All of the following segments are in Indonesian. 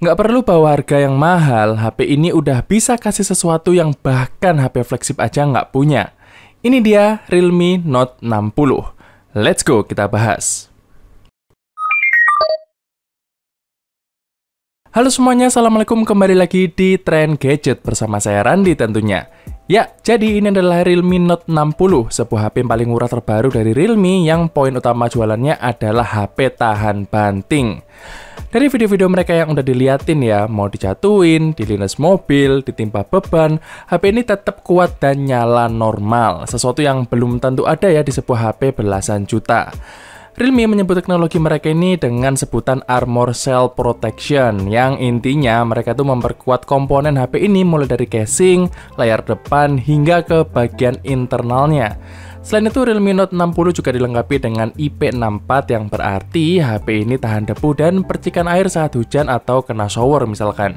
Nggak perlu bawa harga yang mahal, HP ini udah bisa kasih sesuatu yang bahkan HP flagship aja nggak punya. Ini dia Realme Note 60. Let's go, kita bahas. Halo semuanya, Assalamualaikum, kembali lagi di Tren Gadget bersama saya Randi tentunya. Ya, jadi ini adalah Realme Note 60, sebuah HP paling murah terbaru dari Realme yang poin utama jualannya adalah HP tahan banting. Dari video-video mereka yang udah diliatin ya, mau dijatuhin, dilindas mobil, ditimpa beban, HP ini tetap kuat dan nyala normal, sesuatu yang belum tentu ada ya di sebuah HP belasan juta. Realme menyebut teknologi mereka ini dengan sebutan Armor Cell Protection, yang intinya mereka tuh memperkuat komponen HP ini mulai dari casing, layar depan, hingga ke bagian internalnya. Selain itu, Realme Note 60 juga dilengkapi dengan IP64 yang berarti HP ini tahan debu dan percikan air saat hujan atau kena shower misalkan.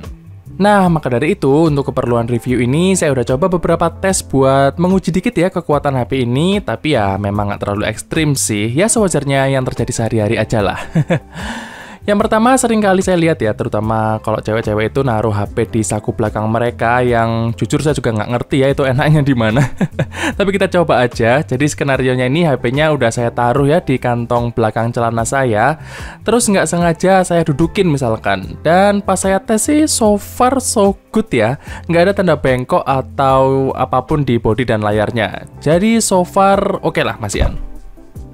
Nah, maka dari itu, untuk keperluan review ini, saya udah coba beberapa tes buat menguji dikit ya kekuatan HP ini, tapi ya memang nggak terlalu ekstrim sih, ya sewajarnya yang terjadi sehari-hari aja lah. Yang pertama, sering kali saya lihat ya, terutama kalau cewek-cewek itu naruh HP di saku belakang mereka, yang jujur saya juga nggak ngerti ya itu enaknya di mana. Tapi kita coba aja. Jadi skenarionya ini HP-nya udah saya taruh ya di kantong belakang celana saya. Terus nggak sengaja saya dudukin misalkan. Dan pas saya tes sih so far so good ya. Nggak ada tanda bengkok atau apapun di bodi dan layarnya. Jadi so far oke lah, masihan.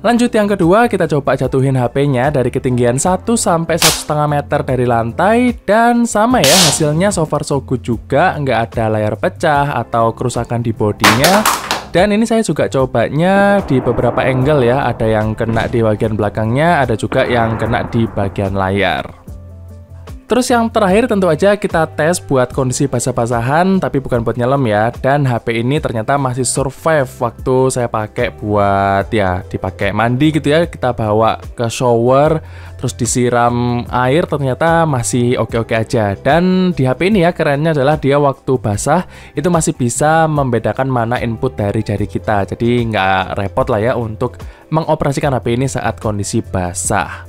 Lanjut yang kedua, kita coba jatuhin HP-nya dari ketinggian 1 sampai 1,5 meter dari lantai, dan sama ya, hasilnya so far so good juga, nggak ada layar pecah atau kerusakan di bodinya. Dan ini saya juga cobanya di beberapa angle ya, ada yang kena di bagian belakangnya, ada juga yang kena di bagian layar. Terus yang terakhir tentu aja kita tes buat kondisi basah-basahan, tapi bukan buat nyelam ya. Dan HP ini ternyata masih survive waktu saya pakai buat ya dipakai mandi gitu ya. Kita bawa ke shower, terus disiram air, ternyata masih oke-oke aja. Dan di HP ini ya kerennya adalah dia waktu basah itu masih bisa membedakan mana input dari jari kita. Jadi nggak repot lah ya untuk mengoperasikan HP ini saat kondisi basah.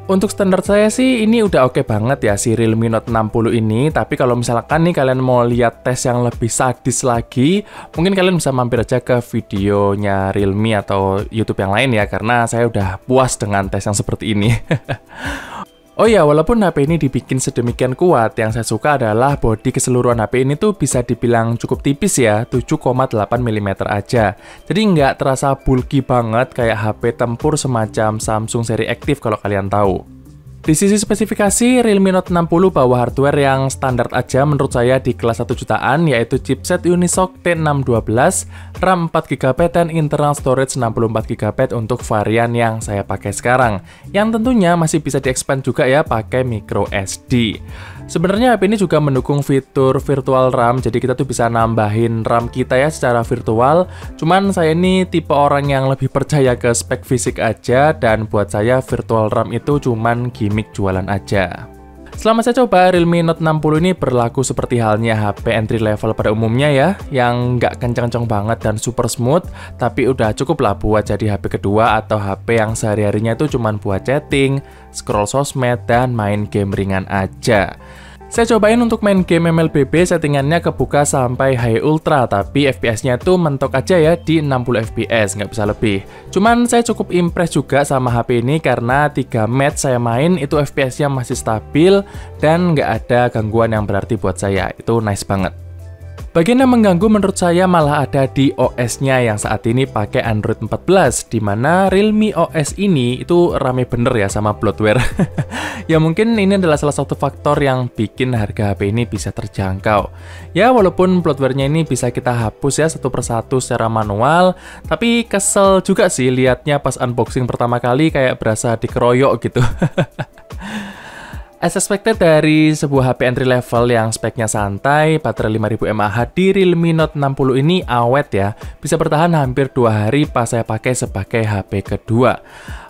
Untuk standar saya sih ini udah oke banget ya si Realme Note 60 ini. Tapi kalau misalkan nih kalian mau lihat tes yang lebih sadis lagi, mungkin kalian bisa mampir aja ke videonya Realme atau YouTube yang lain ya, karena saya udah puas dengan tes yang seperti ini. Oh ya, walaupun HP ini dibikin sedemikian kuat, yang saya suka adalah bodi keseluruhan HP ini tuh bisa dibilang cukup tipis ya, 7,8 mm aja. Jadi nggak terasa bulky banget kayak HP tempur semacam Samsung seri Active kalau kalian tahu. Di sisi spesifikasi, Realme Note 60 bawa hardware yang standar aja menurut saya di kelas 1 jutaan, yaitu chipset Unisoc T612, RAM 4GB dan internal storage 64GB untuk varian yang saya pakai sekarang, yang tentunya masih bisa di-expand juga ya pakai micro SD. Sebenarnya HP ini juga mendukung fitur virtual RAM, jadi kita tuh bisa nambahin RAM kita ya secara virtual. Cuman saya ini tipe orang yang lebih percaya ke spek fisik aja, dan buat saya virtual RAM itu cuman gimmick jualan aja. Selama saya coba, Realme Note 60 ini berlaku seperti halnya HP entry level pada umumnya ya, yang nggak kencang-kencang banget dan super smooth, tapi udah cukup lah buat jadi HP kedua atau HP yang sehari-harinya itu cuman buat chatting, scroll sosmed, dan main game ringan aja. Saya cobain untuk main game MLBB, settingannya kebuka sampai high ultra, tapi FPS-nya tuh mentok aja ya di 60 FPS, nggak bisa lebih. Cuman saya cukup impress juga sama HP ini karena 3 match saya main itu FPS-nya masih stabil dan nggak ada gangguan yang berarti buat saya. Itu nice banget. Bagian yang mengganggu menurut saya malah ada di OS-nya yang saat ini pakai Android 14, di mana Realme OS ini itu rame bener ya sama bloatware. Ya mungkin ini adalah salah satu faktor yang bikin harga HP ini bisa terjangkau. Ya walaupun bloatware-nya ini bisa kita hapus ya satu persatu secara manual, tapi kesel juga sih liatnya pas unboxing pertama kali kayak berasa dikeroyok gitu. As expected dari sebuah HP entry level yang speknya santai, baterai 5000 mAh di Realme Note 60 ini awet ya, bisa bertahan hampir 2 hari pas saya pakai sebagai HP kedua.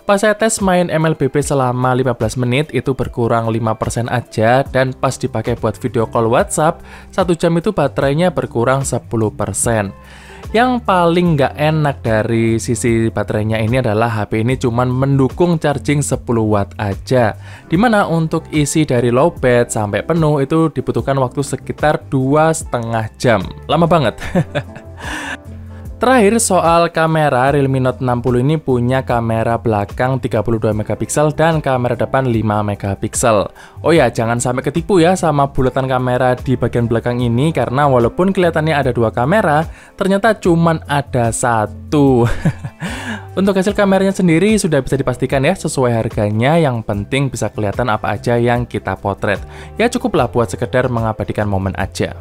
Pas saya tes main MLBB selama 15 menit itu berkurang 5% aja, dan pas dipakai buat video call WhatsApp, 1 jam itu baterainya berkurang 10%. Yang paling nggak enak dari sisi baterainya ini adalah HP ini cuman mendukung charging 10 watt aja. Dimana untuk isi dari lowbat sampai penuh itu dibutuhkan waktu sekitar 2,5 jam. Lama banget. Terakhir soal kamera, Realme Note 60 ini punya kamera belakang 32 megapiksel dan kamera depan 5 megapiksel. Oh ya, jangan sampai ketipu ya sama bulatan kamera di bagian belakang ini, karena walaupun kelihatannya ada 2 kamera, ternyata cuman ada 1. Untuk hasil kameranya sendiri sudah bisa dipastikan ya sesuai harganya, yang penting bisa kelihatan apa aja yang kita potret. Ya cukuplah buat sekedar mengabadikan momen aja.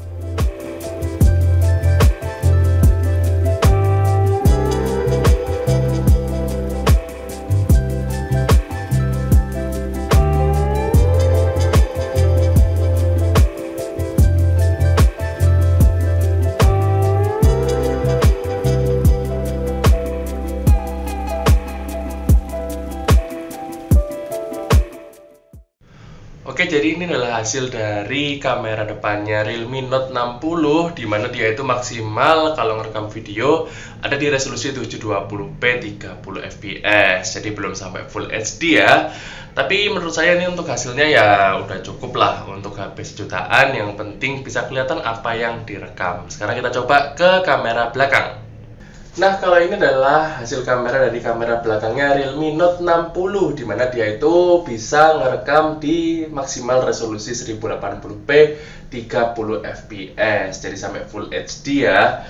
Oke, jadi ini adalah hasil dari kamera depannya Realme Note 60, di mana dia itu maksimal kalau ngerekam video ada di resolusi 720p 30 fps, jadi belum sampai Full HD ya. Tapi menurut saya ini untuk hasilnya ya udah cukup lah untuk HP sejutaan, yang penting bisa kelihatan apa yang direkam. Sekarang kita coba ke kamera belakang. Nah, kalau ini adalah hasil kamera dari kamera belakangnya Realme Note 60, di mana dia itu bisa ngerekam di maksimal resolusi 1080p 30 fps, jadi sampai Full HD ya.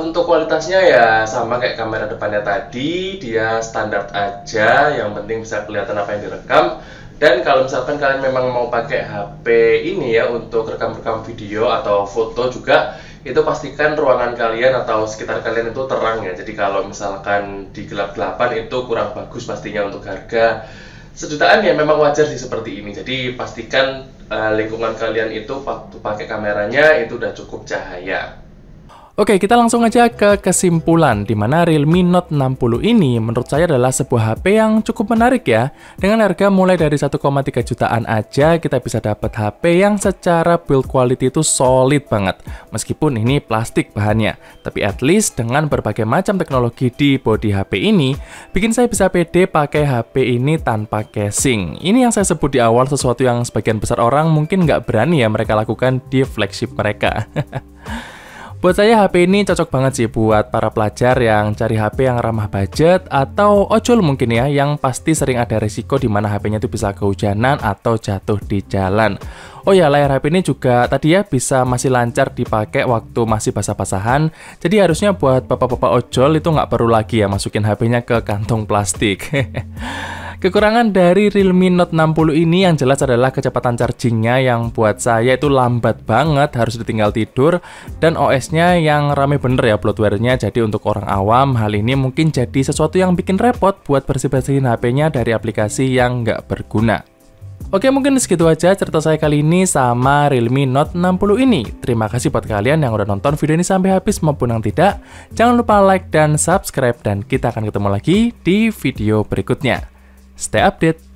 Untuk kualitasnya ya sama kayak kamera depannya tadi, dia standar aja, yang penting bisa kelihatan apa yang direkam. Dan kalau misalkan kalian memang mau pakai HP ini ya untuk rekam-rekam video atau foto juga, itu pastikan ruangan kalian atau sekitar kalian itu terang ya. Jadi kalau misalkan di gelap-gelapan itu kurang bagus pastinya. Untuk harga sejutaan ya memang wajar sih seperti ini. Jadi pastikan lingkungan kalian itu waktu pakai kameranya itu udah cukup cahaya. Oke, kita langsung aja ke kesimpulan, di mana Realme Note 60 ini menurut saya adalah sebuah HP yang cukup menarik ya. Dengan harga mulai dari 1,3 jutaan aja kita bisa dapat HP yang secara build quality itu solid banget. Meskipun ini plastik bahannya, tapi at least dengan berbagai macam teknologi di bodi HP ini, bikin saya bisa pede pakai HP ini tanpa casing. Ini yang saya sebut di awal, sesuatu yang sebagian besar orang mungkin nggak berani ya mereka lakukan di flagship mereka. Buat saya HP ini cocok banget sih buat para pelajar yang cari HP yang ramah budget, atau ojol mungkin ya, yang pasti sering ada risiko di mana HP-nya itu bisa kehujanan atau jatuh di jalan. Oh ya, layar HP ini juga tadi ya bisa masih lancar dipakai waktu masih basah-basahan. Jadi harusnya buat bapak-bapak ojol itu nggak perlu lagi ya masukin HP-nya ke kantong plastik. Kekurangan dari Realme Note 60 ini yang jelas adalah kecepatan chargingnya yang buat saya itu lambat banget, harus ditinggal tidur, dan OS-nya yang rame bener ya bloatware-nya. Jadi untuk orang awam, hal ini mungkin jadi sesuatu yang bikin repot buat bersih-bersihin HP-nya dari aplikasi yang nggak berguna. Oke, mungkin segitu aja cerita saya kali ini sama Realme Note 60 ini. Terima kasih buat kalian yang udah nonton video ini sampai habis maupun yang tidak. Jangan lupa like dan subscribe, dan kita akan ketemu lagi di video berikutnya. Stay update.